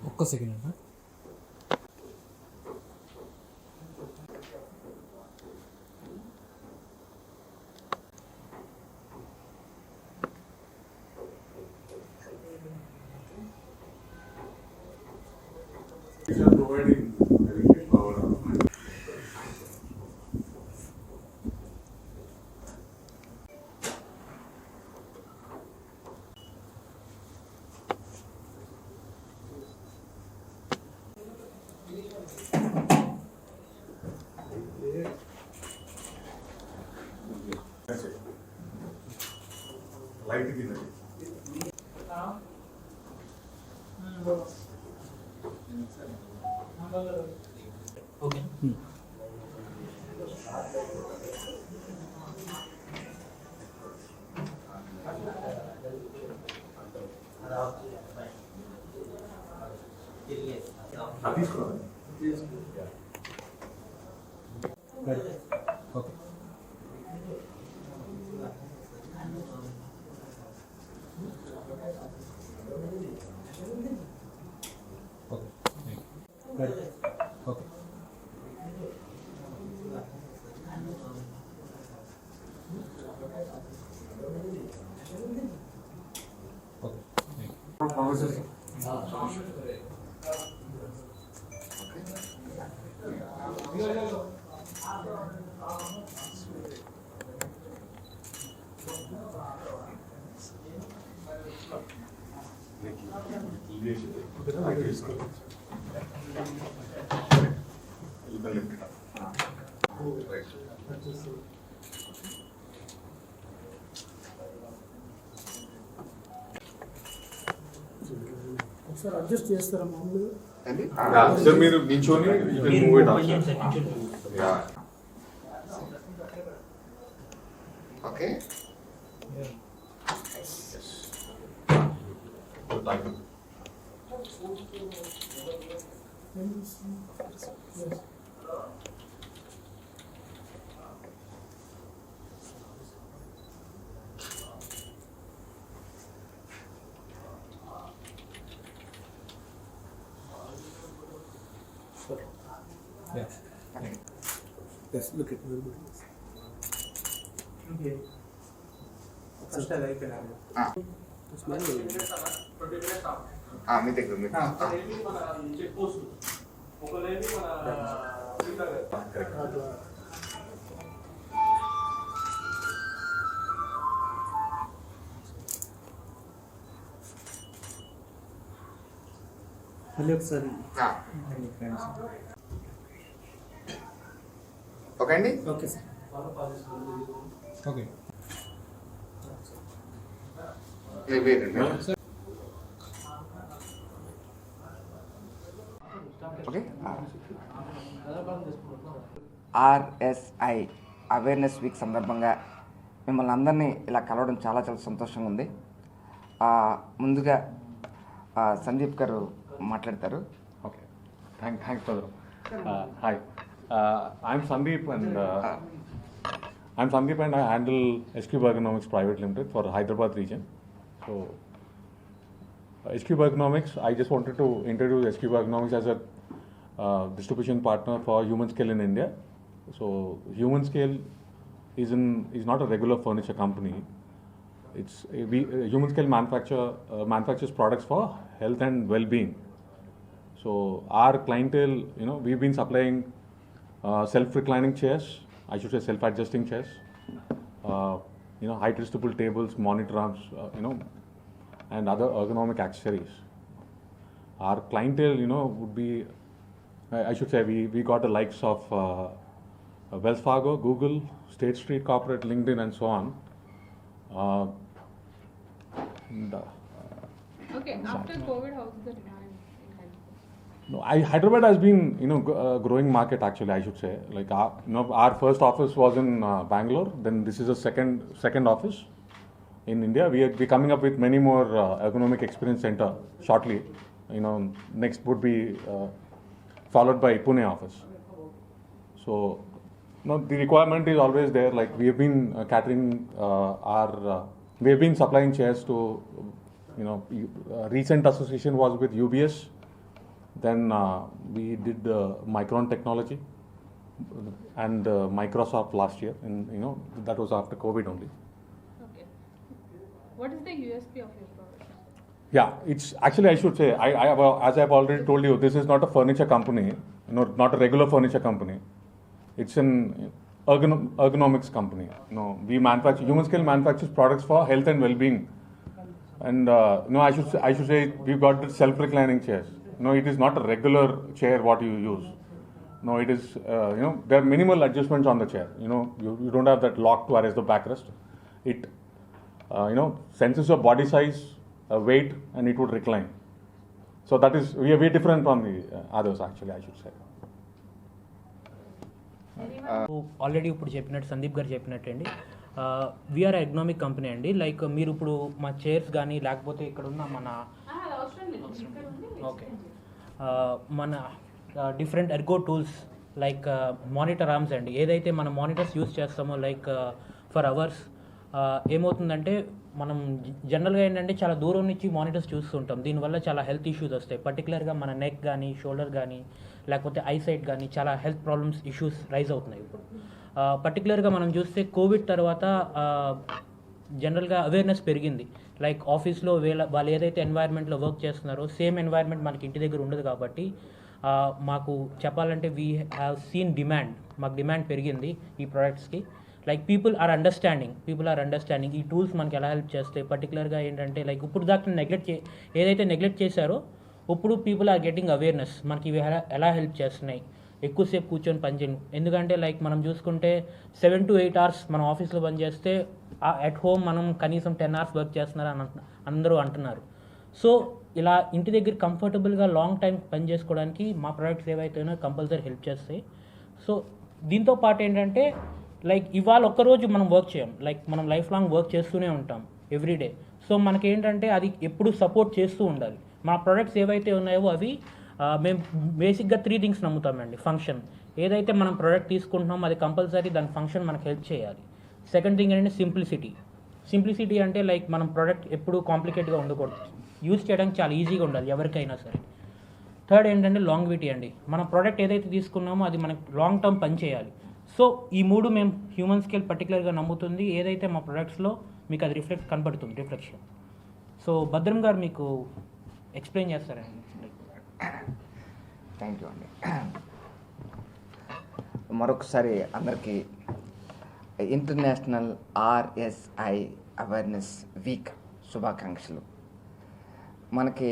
ఒక్క సెకండ్ అన్న. providing adequate power. Light की नहीं. ఓకే. తీసుకోవాలి. ఓకే. ఓకే. ఒకసారి అడ్జస్ట్ చేస్తారా మామూలుగా? సార్ మీరు నించోని okay. Yes, look at me. Okay. First I like it. Smell it. మీ దగ్గర మీ మళ్ళీ ఒకసారి ఓకే అండి. Okay sir. Okay. Okay. RSI awareness week సందర్భంగా మిమ్మల్ని అందరినీ ఇలా కలవడం చాలా చాలా సంతోషంగా ఉంది. ముందుగా సందీప్ గారు మాట్లాడతారు. Okay. Thanks brother. Hi, I'm Sandeep and I handle SQ Ergonomics Private Limited for Hyderabad region. So SQ Ergonomics, I just wanted to introduce SQ Ergonomics as a distribution partner for Human Scale in India. So Human Scale is not a regular furniture company. Human Scale manufactures products for health and well-being. So our clientele, we've been supplying self-reclining chairs, I should say self-adjusting chairs, height adjustable tables, monitor arms, and other ergonomic accessories. Our clientele, would be, I should say, we got the likes of Wells Fargo, Google, State Street Corporate, LinkedIn, and so on. Okay, after COVID, how's the demand? No, Hyderabad has been, growing market actually, I should say. Like our first office was in Bangalore. Then this is a second office in India. We're coming up with many more ergonomic experience center shortly. Next would be followed by Pune office. So, the requirement is always there. Like we have been catering we have been supplying chairs to recent association was with UBS. Then we did Micron Technology and Microsoft last year, and that was after COVID only. Okay. What is the USP of your product? Yeah, it's actually, I should say, as I've already told you, this is not a furniture company, not a regular furniture company. It's an ergonomics company. We manufacture, Human Scale manufactures products for health and well-being. And I should say we've got the self-reclining chairs. No, it is not a regular chair what you use. No, it is, there are minimal adjustments on the chair. You don't have that lock to arrest the backrest. It, senses your body size, weight, and it would recline. So that is, we are very different from the others actually, I should say. Already ఇప్పుడు చెప్పినట్టు సందీప్ గారు చెప్పినట్టు అండి, we are economic company అండి. Like మీరు ఇప్పుడు మా chairs కానీ లేకపోతే ఇక్కడ ఉన్న మన ఓకే మన different Ergo tools like monitor arms అండి, ఏదైతే మనం మానిటర్స్ యూస్ చేస్తామో లైక్ ఫర్ అవర్స్, ఏమవుతుందంటే మనం జనరల్గా ఏంటంటే చాలా దూరం నుంచి మానిటర్స్ చూస్తుంటాం. దీనివల్ల చాలా హెల్త్ ఇష్యూస్ వస్తాయి. పర్టికులర్గా మన నెక్ కానీ షోల్డర్ కానీ లేకపోతే ఐసైట్ కానీ చాలా హెల్త్ ప్రాబ్లమ్స్ ఇష్యూస్ రైజ్ అవుతున్నాయి ఇప్పుడు. పర్టికులర్గా మనం చూస్తే కోవిడ్ తర్వాత జనరల్గా అవేర్నెస్ పెరిగింది. లైక్ ఆఫీస్లో వాళ్ళు ఏదైతే ఎన్వైర్న్మెంట్లో వర్క్ చేస్తున్నారో సేమ్ ఎన్వైర్న్మెంట్ మనకి ఇంటి దగ్గర ఉండదు కాబట్టి మాకు చెప్పాలంటే వీ హ్యావ్ సీన్ డిమాండ్, మాకు డిమాండ్ పెరిగింది ఈ ప్రోడక్ట్స్కి. లైక్ పీపుల్ ఆర్ అండర్స్టాండింగ్ ఈ టూల్స్ మనకి ఎలా హెల్ప్ చేస్తాయి. పర్టికులర్గా ఏంటంటే లైక్ ఇప్పుడు దాకా ఏదైతే నెగ్లెక్ట్ చేశారో ఇప్పుడు పీపుల్ ఆర్ గెటింగ్ అవేర్నెస్ మనకి ఇవి ఎలా హెల్ప్ చేస్తున్నాయి. ఎక్కువసేపు కూర్చొని పనిచేయను, ఎందుకంటే లైక్ మనం చూసుకుంటే 7 to 8 hours మనం ఆఫీస్లో పనిచేస్తే అట్ హోమ్ మనం కనీసం 10 hours వర్క్ చేస్తున్నారు అని అందరూ అంటున్నారు. సో ఇలా ఇంటి దగ్గర కంఫర్టబుల్గా లాంగ్ టైం పని చేసుకోవడానికి మా ప్రోడక్ట్స్ ఏవైతేనో కంపల్సరీ హెల్ప్ చేస్తాయి. సో దీంతో పాటు ఏంటంటే లైక్ ఇవాళ ఒక్కరోజు మనం వర్క్ చేయం, లైక్ మనం లైఫ్ లాంగ్ వర్క్ చేస్తూనే ఉంటాం ఎవ్రీడే. సో మనకేంటంటే అది ఎప్పుడు సపోర్ట్ చేస్తూ ఉండాలి. మా ప్రోడక్ట్స్ ఏవైతే ఉన్నాయో అవి మేము బేసిక్గా 3 things నమ్ముతామండి. ఫంక్షన్, ఏదైతే మనం ప్రోడక్ట్ తీసుకుంటున్నామో అది కంపల్సరీ దాని ఫంక్షన్ మనకు హెల్ప్ చేయాలి. సెకండ్ థింగ్ ఏంటంటే సింప్లిసిటీ అంటే లైక్ మనం ప్రోడక్ట్ ఎప్పుడు కాంప్లికేట్గా ఉండకూడదు, యూజ్ చేయడానికి చాలా ఈజీగా ఉండాలి ఎవరికైనా సరే. థర్డ్ ఏంటంటే లాంగ్విటీ అండి, మన ప్రోడక్ట్ ఏదైతే తీసుకున్నామో అది మనకు లాంగ్ టర్మ్ పని చేయాలి. సో ఈ 3 మేము హ్యూమన్ స్కేల్ పర్టికులర్గా నమ్ముతుంది. ఏదైతే మా ప్రొడక్ట్స్లో మీకు అది కనబడుతుంది రిఫ్లెక్షన్. సో భద్రం గారు మీకు ఎక్స్ప్లెయిన్ చేస్తారండి. థ్యాంక్ యూ అండి. మరొకసారి అందరికీ ఇంటర్నేషనల్ RSI అవేర్నెస్ వీక్ శుభాకాంక్షలు. మనకి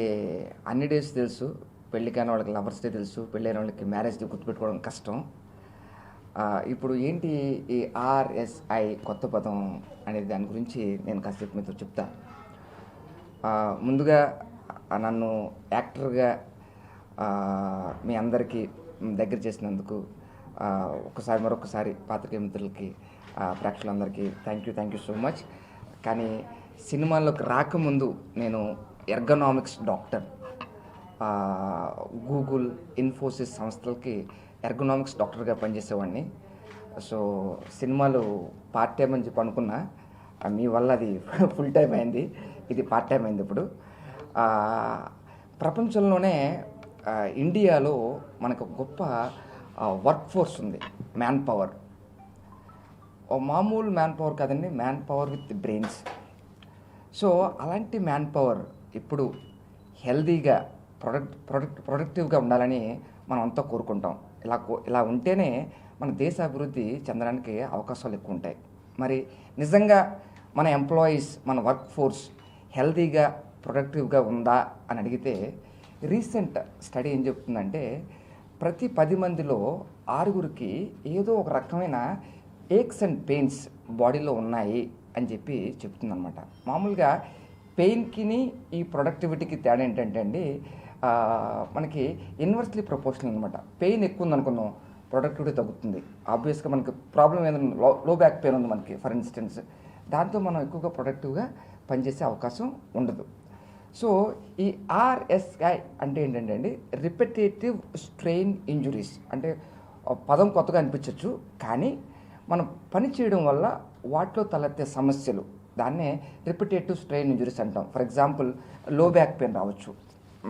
అన్ని డేస్ తెలుసు, పెళ్ళి కాని వాళ్ళకి లవర్స్ డే తెలుసు, పెళ్ళైన వాళ్ళకి మ్యారేజ్ డే గుర్తుపెట్టుకోవడం కష్టం. ఇప్పుడు ఏంటి ఈ RSI కొత్త పదం అనేది దాని గురించి నేను కాసేపు మీతో చెప్తా. ముందుగా నన్ను యాక్టర్గా మీ అందరికీ దగ్గర చేసినందుకు మరొకసారి పాత్రికేయ మిత్రులకి ప్రేక్షకులందరికీ థ్యాంక్ యూ సో మచ్. కానీ సినిమాల్లోకి రాకముందు నేను ఎర్గనామిక్స్ డాక్టర్, గూగుల్, ఇన్ఫోసిస్ సంస్థలకి ఎర్గనామిక్స్ డాక్టర్గా పనిచేసేవాడిని. సో సినిమాలు పార్ట్ టైం అని చెప్పి అనుకున్నా, మీ వల్ల అది ఫుల్ టైం అయింది, ఇది పార్ట్ టైం అయింది. ఇప్పుడు ప్రపంచంలోనే ఇండియాలో మనకు గొప్ప వర్క్ ఫోర్స్ ఉంది, మ్యాన్ పవర్. మామూలు మ్యాన్ పవర్ కాదండి, man power with brains. So అలాంటి మ్యాన్ పవర్ ఇప్పుడు హెల్దీగా ప్రొడక్టివ్గా ఉండాలని మనం అంతా కోరుకుంటాం. ఇలా ఉంటేనే మన దేశ అభివృద్ధి చెందడానికి అవకాశాలు ఎక్కువ ఉంటాయి. మరి నిజంగా మన ఎంప్లాయీస్, మన వర్క్ ఫోర్స్ హెల్దీగా ప్రొడక్టివ్గా ఉందా అని అడిగితే రీసెంట్ స్టడీ ఏం చెప్తుందంటే ప్రతి 10 మందిలో 6గురికి ఏదో ఒక రకమైన ఏక్స్ అండ్ పెయిన్స్ బాడీలో ఉన్నాయి అని చెప్పి చెప్తుందన్నమాట. మామూలుగా పెయిన్కి ఈ ప్రొడక్టివిటీకి తేడా ఏంటంటే అండి, మనకి ఇన్వర్స్లీ ప్రపోర్షనల్ అనమాట. పెయిన్ ఎక్కువ ఉందనుకున్నాం, ప్రొడక్టివిటీ తగ్గుతుంది. ఆబ్వియస్గా మనకి ప్రాబ్లం ఏదైనా లో బ్యాక్ పెయిన్ ఉంది మనకి ఫర్ ఇన్స్టెన్స్, దాంతో మనం ఎక్కువగా ప్రొడక్టివ్గా పనిచేసే అవకాశం ఉండదు. సో ఈ RSI అంటే ఏంటంటే అండి, రిపిటేటివ్ స్ట్రెయిన్ ఇంజురీస్. అంటే పదం కొత్తగా అనిపించవచ్చు, కానీ మనం పని చేయడం వల్ల వాటిలో తలెత్తే సమస్యలు, దాన్నే రిపిటేటివ్ స్ట్రెయిన్ ఇంజురీస్ అంటాం. ఫర్ ఎగ్జాంపుల్ లో బ్యాక్ పెయిన్ రావచ్చు,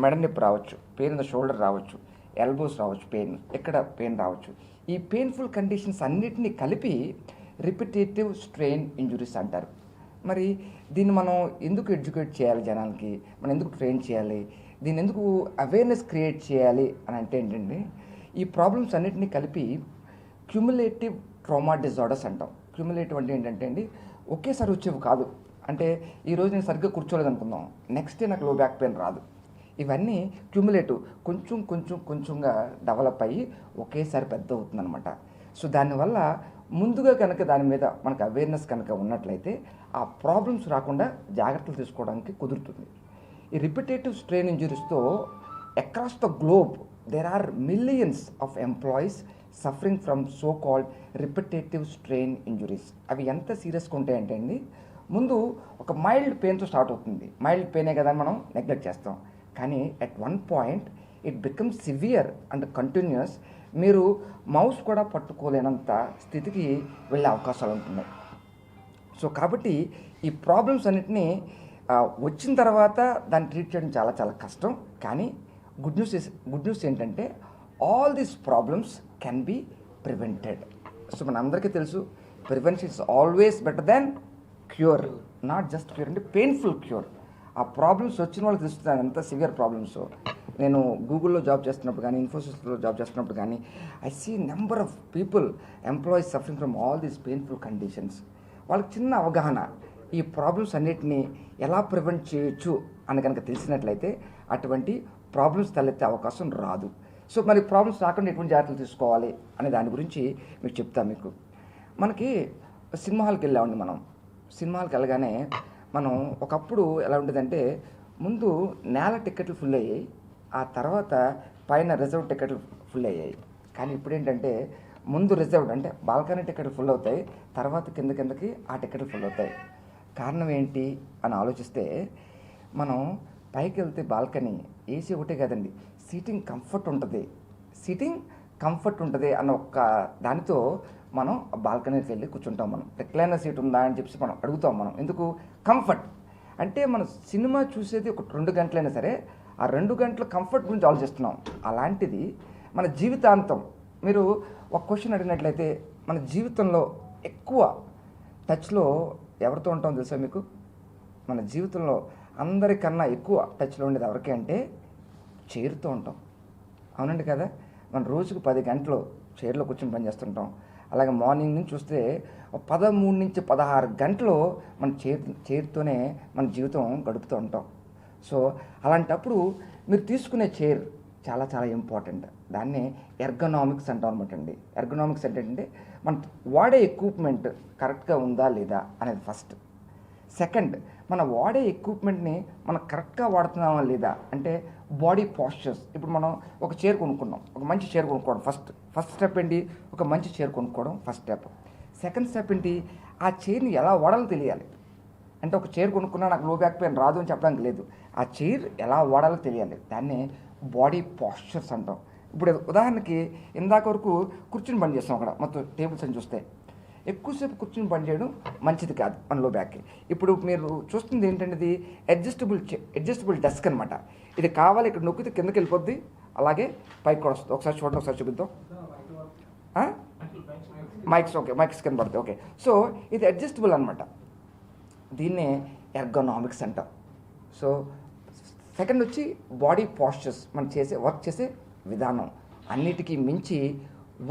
మెడ నొప్పి రావచ్చు, పెయిన్ ఇన్ ద షోల్డర్ రావచ్చు, ఎల్బోస్ రావచ్చు, పెయిన్ ఎక్కడ పెయిన్ రావచ్చు. ఈ పెయిన్ఫుల్ కండిషన్స్ అన్నిటినీ కలిపి రిపిటేటివ్ స్ట్రెయిన్ ఇంజురీస్ అంటారు. మరి దీన్ని మనం ఎందుకు ఎడ్యుకేట్ చేయాలి జనాలకి, మనం ఎందుకు ట్రైన్ చేయాలి, దీన్ని ఎందుకు అవేర్నెస్ క్రియేట్ చేయాలి అని అంటే ఏంటంటే, ఈ ప్రాబ్లమ్స్ అన్నిటినీ కలిపి క్యుములేటివ్ ట్రామా డిజార్డర్స్ అంటాం. క్యుములేటివ్ అంటే ఏంటంటే అండి, ఒకేసారి వచ్చేవి కాదు. అంటే ఈరోజు నేను సరిగ్గా కూర్చోలేదు అనుకుందాం, నెక్స్ట్ డే నాకు లో బ్యాక్ పెయిన్ రాదు. ఇవన్నీ క్యుములేటివ్, కొంచెంగా డెవలప్ అయ్యి ఒకేసారి పెద్ద అవుతుందన్నమాట. సో దానివల్ల ముందుగా కనుక దాని మీద మనకు అవేర్నెస్ కనుక ఉన్నట్లయితే ఆ ప్రాబ్లమ్స్ రాకుండా జాగ్రత్తలు తీసుకోవడానికి కుదురుతుంది. ఈ రిపిటేటివ్ స్ట్రెయిన్ ఇంజురీస్తో across the globe there are millions of employees suffering from so called repetitive strain injuries. అవి ఎంత సీరియస్గా ఉంటాయంటే అండి, ముందు ఒక మైల్డ్ పెయిన్తో స్టార్ట్ అవుతుంది. మైల్డ్ పెయినే కదా అని మనం నెగ్లెక్ట్ చేస్తాం. కానీ at one point it becomes severe and continues. మీరు మౌస్ కూడా పట్టుకోలేనంత స్థితికి వెళ్ళే అవకాశాలు ఉంటున్నాయి. సో కాబట్టి ఈ ప్రాబ్లమ్స్ అన్నిటినీ వచ్చిన తర్వాత దాన్ని ట్రీట్ చేయడం చాలా చాలా కష్టం. కానీ గుడ్ న్యూస్ ఏంటంటే all these problems can be prevented. So మన అందరికీ తెలుసు, prevention is always better than cure. Not just cure అంటే పెయిన్ఫుల్ క్యూర్. ఆ ప్రాబ్లమ్స్ వచ్చిన వాళ్ళకి తెలుస్తుంది ఎంత సివియర్ ప్రాబ్లమ్స్. నేను గూగుల్లో జాబ్ చేస్తున్నప్పుడు కానీ, ఇన్ఫోసిస్లో జాబ్ చేస్తున్నప్పుడు కానీ, I see number of people employees suffering from all these painful conditions. వాళ్ళకి చిన్న అవగాహన, ఈ ప్రాబ్లమ్స్ అన్నిటినీ ఎలా ప్రివెంట్ చేయొచ్చు అని కనుక తెలిసినట్లయితే అటువంటి ప్రాబ్లమ్స్ తలెత్తే అవకాశం రాదు. సో మరి ప్రాబ్లమ్స్ రాకుండా ఎటువంటి జాగ్రత్తలు తీసుకోవాలి అనే దాని గురించి మీకు చెప్తాను. మీకు మనకి సినిమా హాల్కి వెళ్ళామండి. మనం సినిమా హాల్కి వెళ్ళగానే మనం ఒకప్పుడు ఎలా ఉండేదంటే, ముందు నేల టికెట్లు ఫుల్ అయ్యాయి, ఆ తర్వాత పైన రిజర్వ్ టికెట్లు ఫుల్ అయ్యాయి. కానీ ఇప్పుడు ఏంటంటే, ముందు రిజర్వ్డ్ అంటే బాల్కనీ టికెట్లు ఫుల్ అవుతాయి, తర్వాత కిందకి ఆ టికెట్లు ఫుల్ అవుతాయి. కారణం ఏంటి అని ఆలోచిస్తే, మనం పైకి వెళ్తే బాల్కనీ ఏసీ ఒకటే కదండి, సీటింగ్ కంఫర్ట్ ఉంటుంది అన్న ఒక్క దానితో మనం బాల్కనీకి వెళ్ళి కూర్చుంటాం. మనం రిక్లైనర్ సీట్ ఉందా అని చెప్పి మనం అడుగుతాం. మనం ఎందుకు? కంఫర్ట్. అంటే మనం సినిమా చూసేది ఒక 2 గంటలైనా సరే ఆ 2 గంటల కంఫర్ట్ గురించి ఆలోచిస్తున్నాం. అలాంటిది మన జీవితాంతం మీరు ఒక క్వశ్చన్ అడిగినట్లయితే, మన జీవితంలో ఎక్కువ టచ్లో ఎవరితో ఉంటాం తెలుసా మీకు? మన జీవితంలో అందరికన్నా ఎక్కువ టచ్లో ఉండేది ఎవరికి అంటే చైర్తో ఉంటాం. అవునండి కదా? మన రోజుకు 10 గంటలు చైర్లో కూర్చొని పనిచేస్తుంటాం. అలాగే మార్నింగ్ నుంచి చూస్తే 13 నుంచి 16 గంటలు మన చైర్తోనే మన జీవితం గడుపుతూ ఉంటాం. సో అలాంటప్పుడు మీరు తీసుకునే చైర్ చాలా చాలా ఇంపార్టెంట్. దాన్ని ఎర్గనామిక్స్ అంటాం అనమాట అండి. ఎర్గనామిక్స్ అంటే మనం వాడే ఎక్విప్మెంట్ కరెక్ట్గా ఉందా లేదా అనేది ఫస్ట్. సెకండ్, మన వాడే ఎక్విప్మెంట్ని మనం కరెక్ట్గా వాడుతున్నామా లేదా అంటే బాడీ పాస్చర్స్. ఇప్పుడు మనం ఒక చైర్ కొనుక్కున్నాం, ఒక మంచి చైర్ కొనుక్కోవడం ఫస్ట్ స్టెప్ ఏంటి? ఒక మంచి చైర్ కొనుక్కోవడం ఫస్ట్ స్టెప్. సెకండ్ స్టెప్ ఏంటి? ఆ చైర్ని ఎలా వాడాలో తెలియాలి. అంటే ఒక చైర్ కొనుక్కున్నా నాకు లో బ్యాక్ పెయిన్ రాదు అని చెప్పడానికి లేదు. ఆ చైర్ ఎలా వాడాలో తెలియాలి. దాన్ని బాడీ పాస్చర్స్ అంటాం. ఇప్పుడు ఉదాహరణకి ఇందాక వరకు కూర్చుని పని చేస్తాం, అక్కడ మొత్తం టేబుల్స్ అని చూస్తే ఎక్కువసేపు కూర్చుని పని చేయడం మంచిది కాదు మన లో బ్యాక్కి. ఇప్పుడు మీరు చూస్తుంది ఏంటంటే, ఇది అడ్జస్టబుల్ డెస్క్ అనమాట. ఇది కావాలి, ఇక్కడ నొక్కితే కిందకి వెళ్ళిపోద్ది, అలాగే పైకి కూడా వస్తుంది. ఒకసారి చూడండి, ఒకసారి చూపిద్దాం. మైక్స్ కింద పడుతుంది. ఓకే, సో ఇది అడ్జస్టబుల్ అనమాట. దీన్నే ఎర్గనామిక్స్ అంటాం. సో సెకండ్ వచ్చి బాడీ పాస్చర్స్, మనం వర్క్ చేసే విధానం. అన్నిటికీ మించి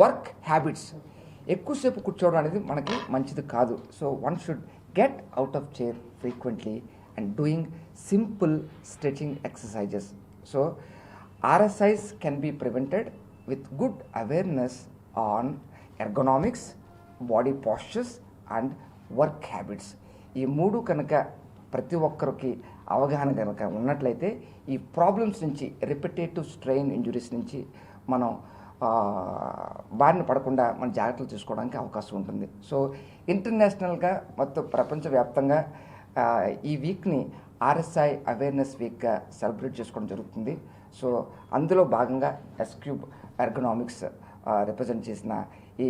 వర్క్ హ్యాబిట్స్. ఎక్కువసేపు కూర్చోవడం అనేది మనకి మంచిది కాదు. So one should get out of chair frequently and doing simple stretching exercises. So RSIs can be prevented with good awareness on ergonomics, body postures and work habits. ఈ 3 కనుక ప్రతి ఒక్కరికి అవగాహన కనుక ఉన్నట్లయితే ఈ ప్రాబ్లమ్స్ నుంచి, రిపిటేటివ్ స్ట్రెయిన్ ఇంజురీస్ నుంచి మనం బారిన పడకుండా మన జాగ్రత్తలు తీసుకోవడానికి అవకాశం ఉంటుంది. సో ఇంటర్నేషనల్గా మొత్తం ప్రపంచవ్యాప్తంగా ఈ వీక్ని RSI అవేర్నెస్ వీక్గా సెలబ్రేట్ చేసుకోవడం జరుగుతుంది. సో అందులో భాగంగా S-Cube ఎర్గనామిక్స్ రిప్రజెంట్ చేసిన ఈ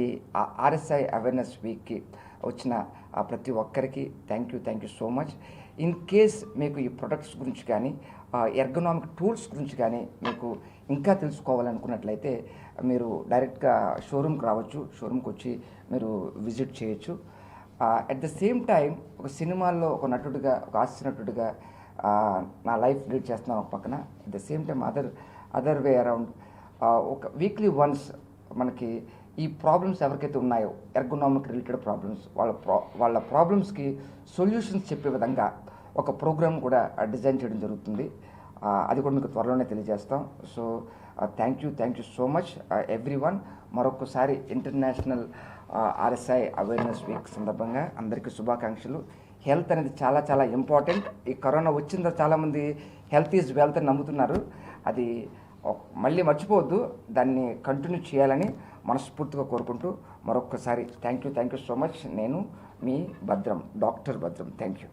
ఆర్ఎస్ఐ అవేర్నెస్ వీక్కి వచ్చిన ప్రతి ఒక్కరికి thank you so much. In case మీకు ఈ ప్రొడక్ట్స్ గురించి కానీ ఎర్గనామిక్ టూల్స్ గురించి కానీ మీకు ఇంకా తెలుసుకోవాలనుకున్నట్లయితే మీరు డైరెక్ట్గా షోరూమ్కి రావచ్చు, షోరూమ్కి వచ్చి మీరు విజిట్ చేయొచ్చు. అట్ ద సేమ్ టైం ఒక సినిమాల్లో ఒక నటుడిగా, ఒక హాస్య నటుడిగా నా లైఫ్ లీడ్ చేస్తున్నాను ఒక పక్కన. At the same time other way around ఒక వీక్లీ వన్స్ మనకి ఈ ప్రాబ్లమ్స్ ఎవరికైతే ఉన్నాయో ఎర్గనామిక్ రిలేటెడ్ ప్రాబ్లమ్స్, వాళ్ళ ప్రాబ్లమ్స్కి సొల్యూషన్స్ చెప్పే విధంగా ఒక ప్రోగ్రామ్ కూడా డిజైన్ చేయడం జరుగుతుంది. అది కూడా మీకు త్వరలోనే తెలియజేస్తాం. So thank you so much everyone. మరొకసారి ఇంటర్నేషనల్ ఆర్ఎస్ఐ అవేర్నెస్ వీక్ సందర్భంగా అందరికీ శుభాకాంక్షలు. హెల్త్ అనేది చాలా చాలా ఇంపార్టెంట్. ఈ కరోనా వచ్చిన తర్వాత చాలామంది హెల్త్ ఈజ్ వెల్త్ అని నమ్ముతున్నారు. అది మళ్ళీ మర్చిపోవద్దు, దాన్ని కంటిన్యూ చేయాలని మనస్ఫూర్తిగా కోరుకుంటూ మరొకసారి థ్యాంక్ యూ సో మచ్. నేను మీ భద్రం, డాక్టర్ భద్రం. Thank you.